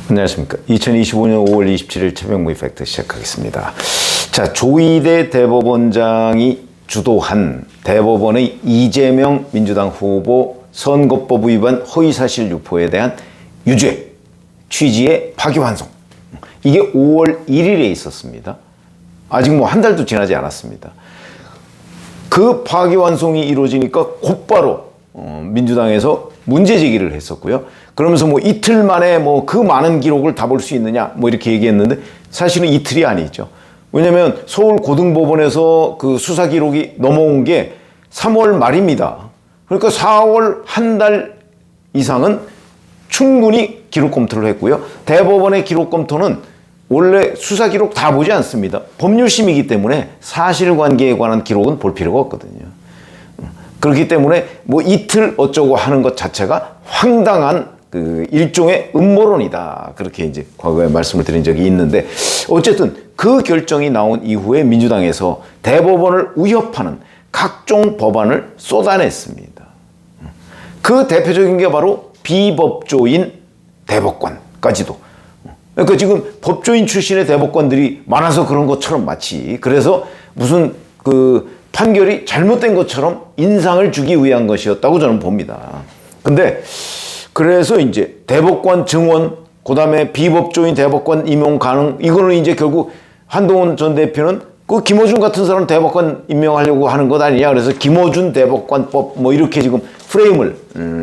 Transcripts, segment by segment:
안녕하십니까. 2025년 5월 27일 최병무 이펙트 시작하겠습니다. 자, 조희대 대법원장이 주도한 대법원의 이재명 민주당 후보 선거법 위반 허위사실 유포에 대한 유죄 취지의 파기환송. 이게 5월 1일에 있었습니다. 아직 뭐 한 달도 지나지 않았습니다. 그 파기환송이 이루어지니까 곧바로 민주당에서 문제 제기를 했었고요. 그러면서 뭐 이틀 만에 뭐 그 많은 기록을 다 볼 수 있느냐 뭐 이렇게 얘기했는데 사실은 이틀이 아니죠. 왜냐면 서울 고등법원에서 그 수사 기록이 넘어온 게 3월 말입니다. 그러니까 4월 한 달 이상은 충분히 기록 검토를 했고요. 대법원의 기록 검토는 원래 수사 기록 다 보지 않습니다. 법률심이기 때문에 사실관계에 관한 기록은 볼 필요가 없거든요. 그렇기 때문에 뭐 이틀 어쩌고 하는 것 자체가 황당한 그 일종의 음모론이다. 그렇게 이제 과거에 말씀을 드린 적이 있는데 어쨌든 그 결정이 나온 이후에 민주당에서 대법원을 위협하는 각종 법안을 쏟아냈습니다. 그 대표적인 게 바로 비법조인 대법관까지도. 그러니까 지금 법조인 출신의 대법관들이 많아서 그런 것처럼 마치 그래서 무슨 그 판결이 잘못된 것처럼 인상을 주기 위한 것이었다고 저는 봅니다. 근데 그래서 이제 대법관 증원, 그 다음에 비법조인 대법관 임용 가능, 이거는 이제 결국 한동훈 전 대표는 그 김어준 같은 사람 대법관 임명하려고 하는 것 아니냐. 그래서 김어준 대법관법 뭐 이렇게 지금 프레임을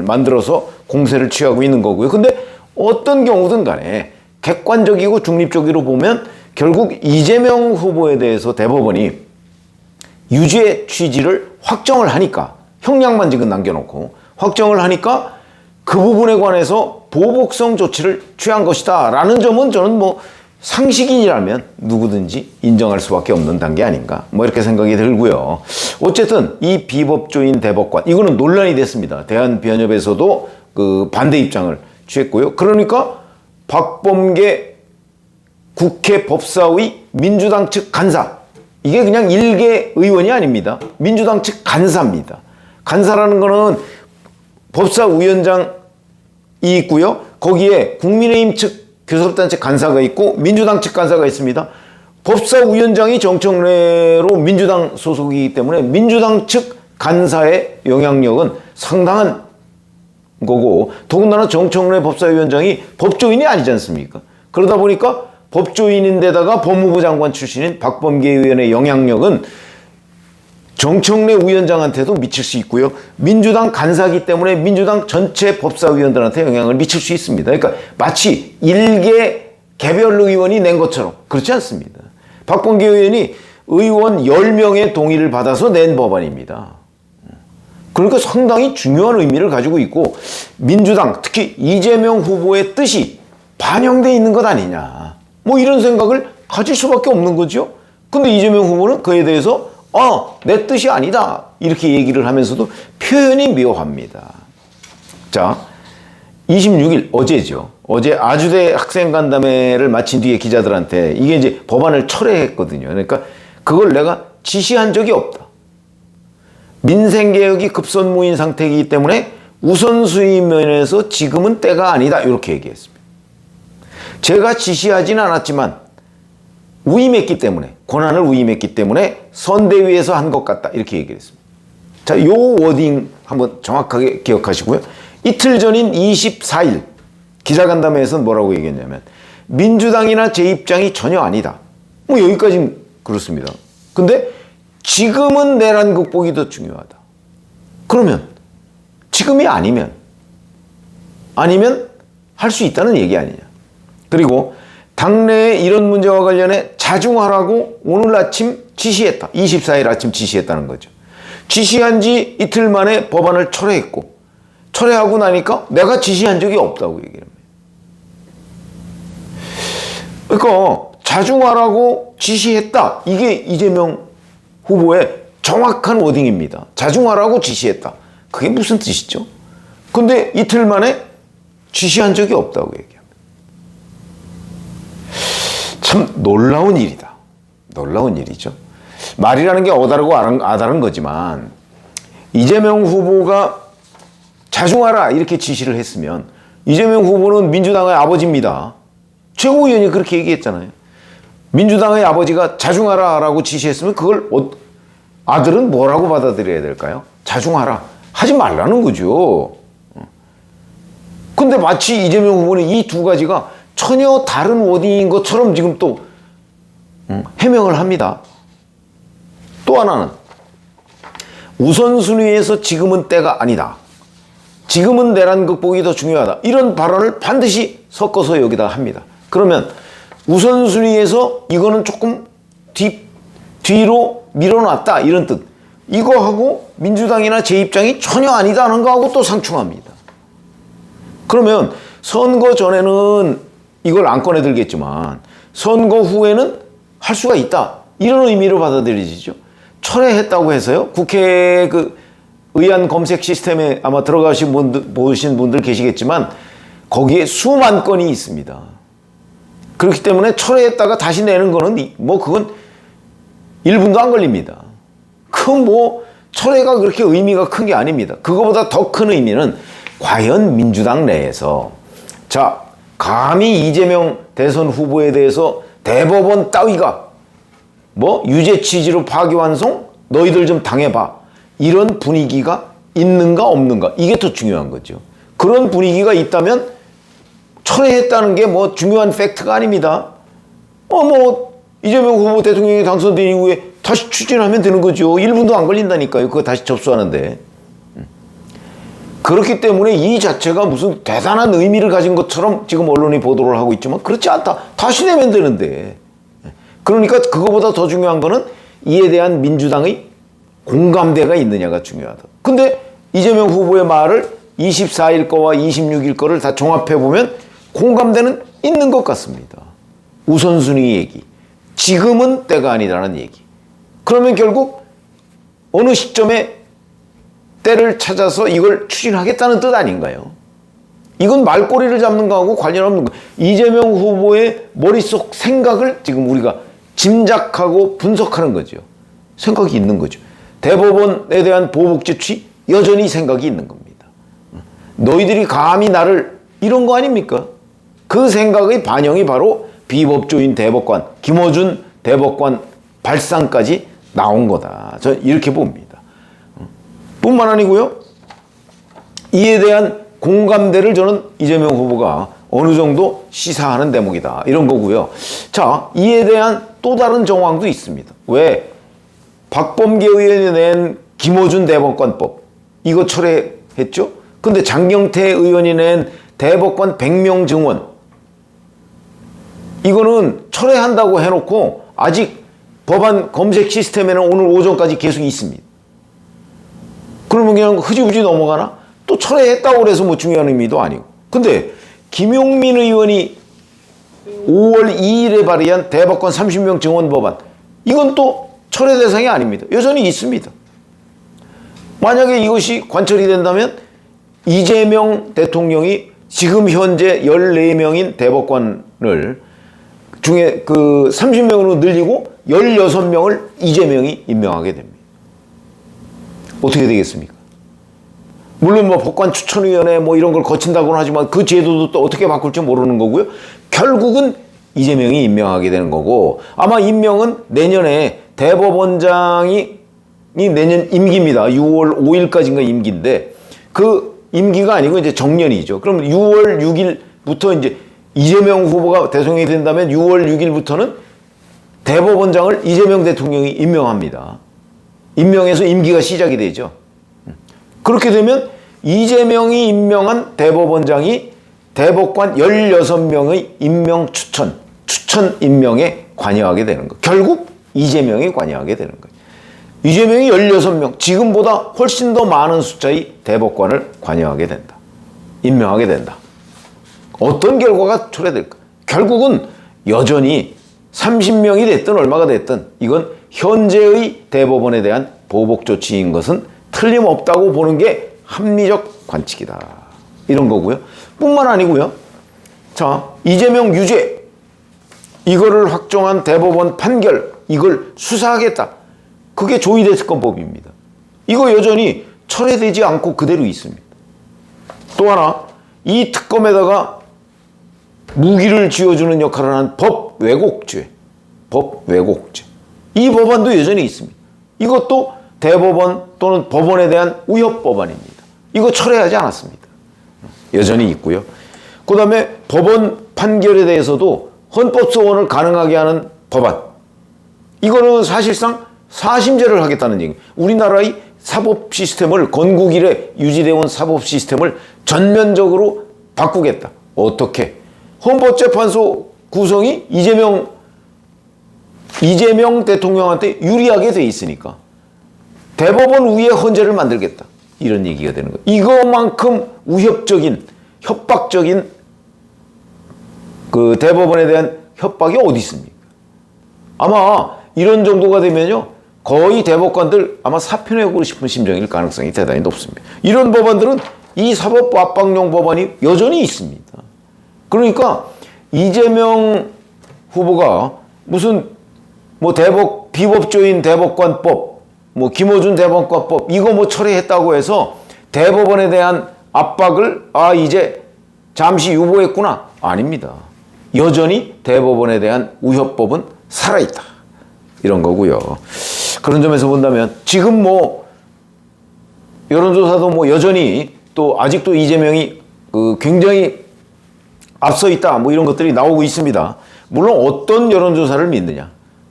만들어서 공세를 취하고 있는 거고요. 근데 어떤 경우든 간에 객관적이고 중립적으로 보면 결국 이재명 후보에 대해서 대법원이 유죄 취지를 확정을 하니까 형량만 지금 남겨놓고 확정을 하니까 그 부분에 관해서 보복성 조치를 취한 것이다 라는 점은 저는 뭐 상식인이라면 누구든지 인정할 수밖에 없는 단계 아닌가 뭐 이렇게 생각이 들고요. 어쨌든 이 비법조인 대법관 이거는 논란이 됐습니다. 대한변협에서도 그 반대 입장을 취했고요. 그러니까 박범계 국회 법사위 민주당 측 간사 이게 그냥 일개 의원이 아닙니다. 민주당 측 간사입니다. 간사라는 거는 법사위원장이 있고요. 거기에 국민의힘 측 교섭단체 간사가 있고 민주당 측 간사가 있습니다. 법사위원장이 정청래로 민주당 소속이기 때문에 민주당 측 간사의 영향력은 상당한 거고 더군다나 정청래 법사위원장이 법조인이 아니지 않습니까? 그러다 보니까 법조인인데다가 법무부 장관 출신인 박범계 의원의 영향력은 정청래 위원장한테도 미칠 수 있고요. 민주당 간사이기 때문에 민주당 전체 법사위원들한테 영향을 미칠 수 있습니다. 그러니까 마치 일개 개별 의원이 낸 것처럼 그렇지 않습니다. 박범계 의원이 의원 10명의 동의를 받아서 낸 법안입니다. 그러니까 상당히 중요한 의미를 가지고 있고 민주당 특히 이재명 후보의 뜻이 반영되어 있는 것 아니냐. 뭐 이런 생각을 가질 수밖에 없는 거죠. 근데 이재명 후보는 그에 대해서 내 뜻이 아니다. 이렇게 얘기를 하면서도 표현이 묘합니다. 자, 26일 어제죠. 어제 아주대 학생간담회를 마친 뒤에 기자들한테 이게 이제 법안을 철회했거든요. 그러니까 그걸 내가 지시한 적이 없다. 민생개혁이 급선무인 상태이기 때문에 우선순위 면에서 지금은 때가 아니다. 이렇게 얘기했습니다. 제가 지시하지는 않았지만 위임했기 때문에 권한을 위임했기 때문에 선대위에서 한 것 같다. 이렇게 얘기를 했습니다. 자, 요 워딩 한번 정확하게 기억하시고요. 이틀 전인 24일 기자간담회에서는 뭐라고 얘기했냐면 민주당이나 제 입장이 전혀 아니다. 뭐 여기까지는 그렇습니다. 근데 지금은 내란 극복이 더 중요하다. 그러면 지금이 아니면 할 수 있다는 얘기 아니냐. 그리고 당내에 이런 문제와 관련해 자중하라고 오늘 아침 지시했다. 24일 아침 지시했다는 거죠. 지시한 지 이틀 만에 법안을 철회했고 철회하고 나니까 내가 지시한 적이 없다고 얘기를 합니다. 그러니까 자중하라고 지시했다. 이게 이재명 후보의 정확한 워딩입니다. 자중하라고 지시했다. 그게 무슨 뜻이죠? 근데 이틀 만에 지시한 적이 없다고 얘기합니다. 참 놀라운 일이다. 놀라운 일이죠. 말이라는 게 어다르고 아다른 거지만 이재명 후보가 자중하라 이렇게 지시를 했으면 이재명 후보는 민주당의 아버지입니다. 최고위원이 그렇게 얘기했잖아요. 민주당의 아버지가 자중하라라고 지시했으면 그걸 아들은 뭐라고 받아들여야 될까요? 자중하라. 하지 말라는 거죠. 근데 마치 이재명 후보는 이 두 가지가 전혀 다른 워딩인 것처럼 지금 또 해명을 합니다. 또 하나는 우선순위에서 지금은 때가 아니다. 지금은 내란 극복이 더 중요하다. 이런 발언을 반드시 섞어서 여기다 합니다. 그러면 우선순위에서 이거는 조금 뒤로 밀어놨다 이런 뜻. 이거하고 민주당이나 제 입장이 전혀 아니다는 거하고 또 상충합니다. 그러면 선거 전에는 이걸 안 꺼내들겠지만 선거 후에는 할 수가 있다. 이런 의미로 받아들여지죠. 철회했다고 해서요. 국회 의안 검색 시스템에 아마 들어가신 분들, 보신 분들 계시겠지만 거기에 수만 건이 있습니다. 그렇기 때문에 철회했다가 다시 내는 거는 뭐 그건 1분도 안 걸립니다. 철회가 그렇게 의미가 큰 게 아닙니다. 그거보다 더 큰 의미는 과연 민주당 내에서 자, 감히 이재명 대선 후보에 대해서 대법원 따위가 유죄 취지로 파기환송 너희들 좀 당해봐. 이런 분위기가 있는가 없는가 이게 더 중요한 거죠. 그런 분위기가 있다면 철회했다는 게 중요한 팩트가 아닙니다. 이재명 후보 대통령이 당선된 이후에 다시 추진하면 되는 거죠. 1분도 안 걸린다니까요. 그거 다시 접수하는데. 그렇기 때문에 이 자체가 무슨 대단한 의미를 가진 것처럼 지금 언론이 보도를 하고 있지만 그렇지 않다. 다시 내면 되는데. 그러니까 그거보다 더 중요한 거는 이에 대한 민주당의 공감대가 있느냐가 중요하다. 근데 이재명 후보의 말을 24일 거와 26일 거를 다 종합해보면 공감대는 있는 것 같습니다. 우선순위 얘기. 지금은 때가 아니라는 얘기. 그러면 결국 어느 시점에 때를 찾아서 이걸 추진하겠다는 뜻 아닌가요? 이건 말꼬리를 잡는 거하고 관련 없는 거. 이재명 후보의 머릿속 생각을 지금 우리가 짐작하고 분석하는 거죠. 생각이 있는 거죠. 대법원에 대한 보복 조치 여전히 생각이 있는 겁니다. 너희들이 감히 나를 이런 거 아닙니까? 그 생각의 반영이 바로 비법조인 대법관 김어준 대법관 발상까지 나온 거다. 저는 이렇게 봅니다. 뿐만 아니고요. 이에 대한 공감대를 저는 이재명 후보가 어느 정도 시사하는 대목이다. 이런 거고요. 자, 이에 대한 또 다른 정황도 있습니다. 왜? 박범계 의원이 낸 김어준 대법관법 이거 철회했죠? 근데 장경태 의원이 낸 대법관 100명 증원 이거는 철회한다고 해놓고 아직 법안 검색 시스템에는 오늘 오전까지 계속 있습니다. 그러면 그냥 흐지부지 넘어가나? 또 철회했다고 그래서 중요한 의미도 아니고. 근데 김용민 의원이 5월 2일에 발의한 대법관 30명 증원 법안 이건 또 철회 대상이 아닙니다. 여전히 있습니다. 만약에 이것이 관철이 된다면 이재명 대통령이 지금 현재 14명인 대법관을 중에 30명으로 늘리고 16명을 이재명이 임명하게 됩니다. 어떻게 되겠습니까? 물론 법관 추천위원회 이런 걸 거친다고는 하지만 그 제도도 또 어떻게 바꿀지 모르는 거고요. 결국은 이재명이 임명하게 되는 거고 아마 임명은 내년에 대법원장이 내년 임기입니다. 6월 5일까지인가 임기인데 그 임기가 아니고 이제 정년이죠. 그럼 6월 6일부터 이제 이재명 후보가 대통령이 된다면 6월 6일부터는 대법원장을 이재명 대통령이 임명합니다. 임명해서 임기가 시작이 되죠. 그렇게 되면 이재명이 임명한 대법원장이 대법관 16명의 임명 추천 임명에 관여하게 되는 거예요. 결국 이재명이 관여하게 되는 거예요. 이재명이 16명, 지금보다 훨씬 더 많은 숫자의 대법관을 관여하게 된다. 임명하게 된다. 어떤 결과가 초래될까? 결국은 여전히 30명이 됐든 얼마가 됐든 이건 현재의 대법원에 대한 보복 조치인 것은 틀림없다고 보는 게 합리적 관측이다. 이런 거고요. 뿐만 아니고요. 자, 이재명 유죄 이거를 확정한 대법원 판결 이걸 수사하겠다. 그게 조의대특검법입니다. 이거 여전히 철회되지 않고 그대로 있습니다. 또 하나, 이 특검에다가 무기를 쥐어주는 역할을 하는 법 왜곡죄. 이 법안도 여전히 있습니다. 이것도 대법원 또는 법원에 대한 위협 법안입니다. 이거 철회하지 않았습니다. 여전히 있고요. 그 다음에 법원 판결에 대해서도 헌법소원을 가능하게 하는 법안. 이거는 사실상 사심제를 하겠다는 얘기입니다. 우리나라의 사법 시스템을, 건국 이래 유지되어 온 사법 시스템을 전면적으로 바꾸겠다. 어떻게? 헌법재판소 구성이 이재명 대통령한테 유리하게 돼 있으니까 대법원 위에 헌재를 만들겠다. 이런 얘기가 되는 거예요. 이거만큼 위협적인, 협박적인 그 대법원에 대한 협박이 어디 있습니까? 아마 이런 정도가 되면요, 거의 대법관들 아마 사표내고 싶은 심정일 가능성이 대단히 높습니다. 이런 법안들은 이 사법 압박용 법안이 여전히 있습니다. 그러니까 이재명 후보가 무슨 뭐 비법조인 대법관법, 뭐 김어준 대법관법 이거 뭐 처리했다고 해서 대법원에 대한 압박을 이제 잠시 유보했구나. 아닙니다. 여전히 대법원에 대한 위협법은 살아있다. 이런 거고요. 그런 점에서 본다면 지금 뭐 여론조사도 뭐 여전히 또 아직도 이재명이 굉장히 앞서 있다. 뭐 이런 것들이 나오고 있습니다. 물론 어떤 여론조사를 믿느냐.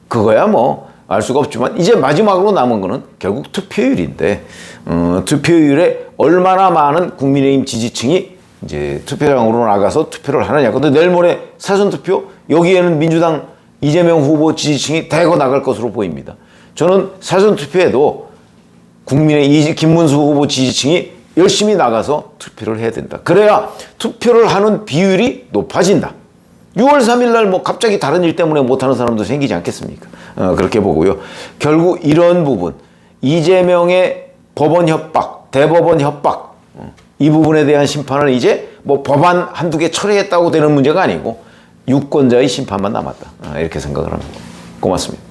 그거야 뭐 알 수가 없지만 이제 마지막으로 남은 거는 결국 투표율인데 투표율에 얼마나 많은 국민의힘 지지층이 이제 투표장으로 나가서 투표를 하느냐. 근데 내일 모레 사전투표 여기에는 민주당 이재명 후보 지지층이 대거 나갈 것으로 보입니다. 저는 사전투표에도 국민의 김문수 후보 지지층이 열심히 나가서 투표를 해야 된다. 그래야 투표를 하는 비율이 높아진다. 6월 3일 날 뭐 갑자기 다른 일 때문에 못하는 사람도 생기지 않겠습니까? 그렇게 보고요. 결국 이런 부분, 이재명의 법원 협박, 대법원 협박, 이 부분에 대한 심판은 이제 뭐 법안 한두 개 처리했다고 되는 문제가 아니고 유권자의 심판만 남았다. 이렇게 생각을 합니다. 고맙습니다.